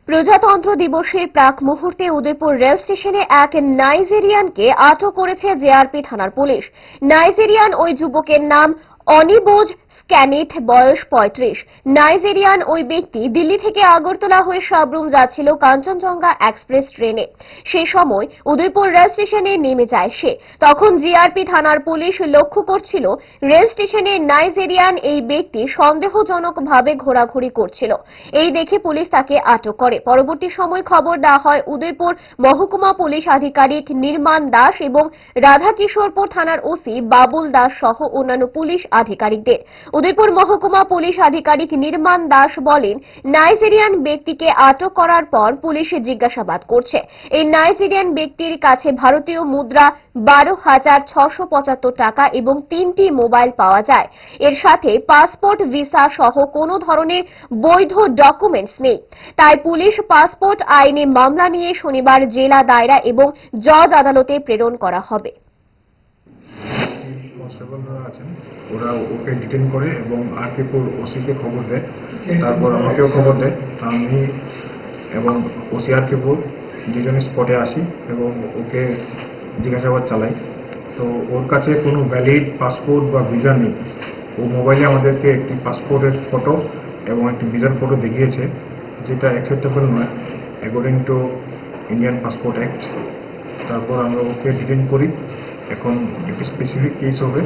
প্রজাতন্ত্র দিবসের প্রাক মুহূর্তে উদয়পুর রেল স্টেশনে এক নাইজেরিয়ানকে আটক করেছে জেআরপি থানার পুলিশ। নাইজেরিয়ান ওই যুবকের নাম অনিবোজ স্ক্যানিথ, বয়স 35। নাইজেরিয়ান ওই ব্যক্তি দিল্লি থেকে আগরতলা হয়ে সাবরুম যাচ্ছিল কাঞ্চনজঙ্ঘা এক্সপ্রেস ট্রেনে। সেই সময় উদয়পুর রেল স্টেশনে নেমে যায় সে। তখন জিআরপি থানার পুলিশ লক্ষ্য করছিল রেল স্টেশনে নাইজেরিয়ান এই ব্যক্তি সন্দেহজনকভাবে ঘোরাঘুরি করছিল। এই দেখে পুলিশ তাকে আটক করে। পরবর্তী সময় খবর দেওয়া হয় উদয়পুর মহকুমা পুলিশ আধিকারিক নির্মাণ দাস এবং রাধাকিশোরপুর থানার ওসি বাবুল দাস সহ অন্যান্য পুলিশ আধিকারিকদের। উদয়পুর মহকুমা পুলিশ আধিকারিক নির্মাণ দাস বলেন, নাইজেরিয়ান ব্যক্তিকে আটক করার পর পুলিশ জিজ্ঞাসাবাদ করছে। এই নাইজেরিয়ান ব্যক্তির কাছে ভারতীয় মুদ্রা 12,675 টাকা এবং 3টি মোবাইল পাওয়া যায়। এর সাথে পাসপোর্ট, ভিসা সহ কোনো ধরনের বৈধ ডকুমেন্টস নেই। তাই পুলিশ পাসপোর্ট আইনে মামলা নিয়ে শনিবার জেলা দায়রা এবং জজ আদালতে প্রেরণ করা হবে। ওরা ওকে ডিটেন করে এবং আরকেপুর ওসিকে খবর দেয়, তারপর আমাকেও খবর দেয়। আমি এবং ওসি আরকেপুর দুজনে স্পটে আসি এবং ওকে জিজ্ঞাসাবাদ চালাই। তো ওর কাছে কোনো ভ্যালিড পাসপোর্ট বা ভিসা নেই। ও মোবাইলে আমাদেরকে একটি পাসপোর্টের ফটো এবং একটি ভিসার ফটো দেখিয়েছে, যেটা অ্যাকসেপ্টেবল নয় according to Indian passport act. তারপর আমরা ওকে ডিটেন করি। এখন একটি স্পেসিফিক কেস হবে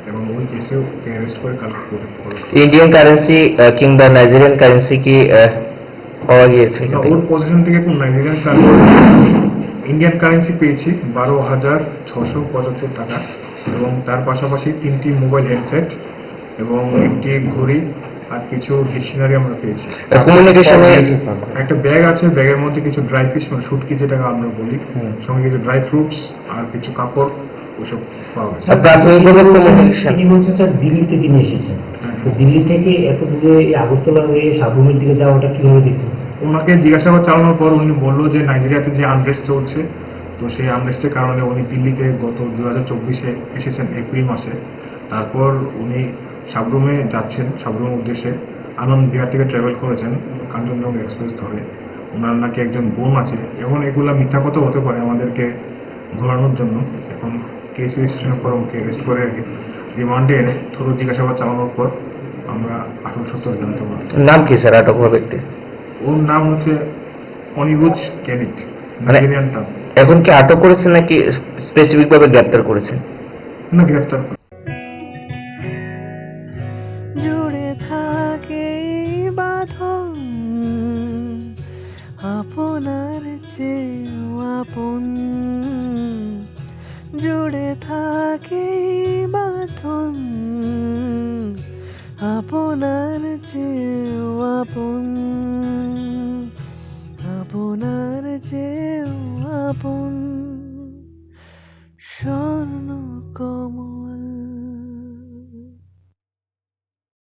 এবং ওই কেসে ওকে অ্যারেস্ট করে কালকে করে ইন্ডিয়ান কারেন্সি কিংবা নাইজেরিয়ান কারেন্সি কি পাওয়া গিয়েছে? ওর পজিশন থেকে কোন নাইজেরিয়ান ইন্ডিয়ান কারেন্সি পেয়েছি 12,675 টাকা এবং তার পাশাপাশি 3টি মোবাইল হ্যান্ডসেট এবং একটি ঘড়ি আর কিছু ডিকশনারি আমরা পেয়েছি। একটা ব্যাগ আছে, ব্যাগের মধ্যে কিছু ড্রাই ফিশ মানে শুটকি যেটাকে আমরা বলি, সঙ্গে কিছু ড্রাই ফ্রুটস আর কিছু কাপড় ওসব পাওয়া গেছে। তিনি বলছেন স্যার দিল্লি থেকে নিয়ে এসেছেন, তো দিল্লি থেকে এত দূরে আগরতলা হয়ে সাবরুমের দিকে যাওয়াটা কিভাবে দেখছেন? ওনাকে জিজ্ঞাসাবাদ চালানোর পর উনি বললো যে নাইজেরিয়াতে যে আনরেস্ট চলছে, তো সেই আনরেস্টের কারণে উনি দিল্লিতে গত 2024-এ এসেছেন এপ্রিল মাসে। তারপর উনি সাবরুমে যাচ্ছেন, সাবরুমের উদ্দেশ্যে আনন্দ বিহার থেকে ট্রাভেল করেছেন কাঞ্চনজঙ্ঘা এক্সপ্রেস ধরে। ওনার নাকি একজন বোন আছে। এখন এগুলা মিথ্যা কথা হতে পারে আমাদেরকে ঘোরানোর জন্য। এখন কেস রেজিস্ট্রেশনের পর ওকে অ্যারেস্ট করে রিমান্ডে এনে থ্রু জিজ্ঞাসাবাদ চালানোর পর আমরা আসল সত্য জানতে পারি। নাম কি স্যার আটক হওয়া ব্যক্তি? ওর নাম হচ্ছে অনিবুজ কেনিট, নাইজেরিয়ান নাম। এখন কি আটক করেছেন নাকি স্পেসিফিক ভাবে গ্রেফতার করেছেন? না, গ্রেফতার। জুড়ে থাকে বাঁধন আপনার চেয়েও আপন, জুড়ে থাকে বাঁধন আপনার চেয়েও আপন।